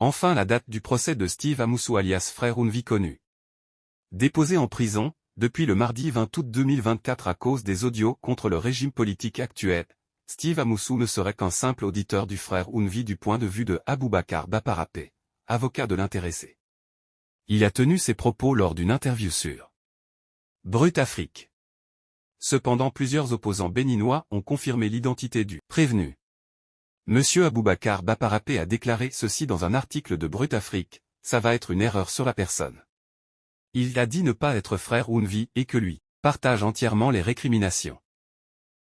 Enfin la date du procès de Steve Amoussou alias Frère Ounvi connu. Déposé en prison, depuis le mardi 20 août 2024 à cause des audios contre le régime politique actuel, Steve Amoussou ne serait qu'un simple auditeur du frère Ounvi du point de vue de Aboubacar Baparapé, avocat de l'intéressé. Il a tenu ses propos lors d'une interview sur Brut Afrique. Cependant plusieurs opposants béninois ont confirmé l'identité du prévenu. Monsieur Aboubacar Baparapé a déclaré ceci dans un article de Brut Afrique, ça va être une erreur sur la personne. Il a dit ne pas être frère Ounvi et que lui partage entièrement les récriminations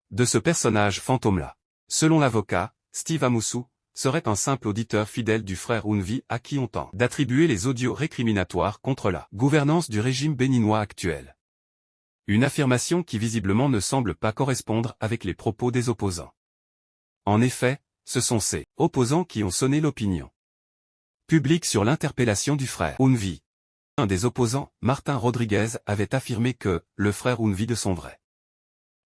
de ce personnage fantôme-là. Selon l'avocat, Steve Amoussou serait un simple auditeur fidèle du frère Ounvi à qui on tente d'attribuer les audios récriminatoires contre la gouvernance du régime béninois actuel. Une affirmation qui visiblement ne semble pas correspondre avec les propos des opposants. En effet, ce sont ces opposants qui ont sonné l'opinion publique sur l'interpellation du frère Ounvi. Un des opposants, Martin Rodriguez, avait affirmé que le frère Ounvi de son vrai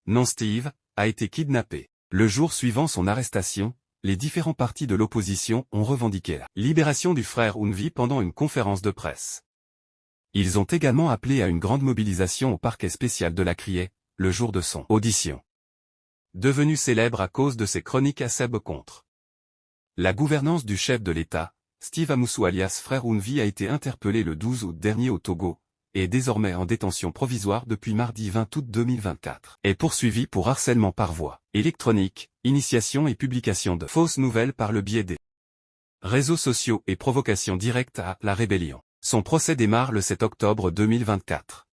nom Steve a été kidnappé. Le jour suivant son arrestation, les différents partis de l'opposition ont revendiqué la libération du frère Ounvi pendant une conférence de presse. Ils ont également appelé à une grande mobilisation au parquet spécial de la Criée, le jour de son audition. Devenu célèbre à cause de ses chroniques acerbes contre la gouvernance du chef de l'État, Steve Amoussou alias Frère Ounvi a été interpellé le 12 août dernier au Togo, et est désormais en détention provisoire depuis mardi 20 août 2024, est poursuivi pour harcèlement par voie électronique, initiation et publication de fausses nouvelles par le biais des réseaux sociaux et provocation directe à la rébellion. Son procès démarre le 7 octobre 2024.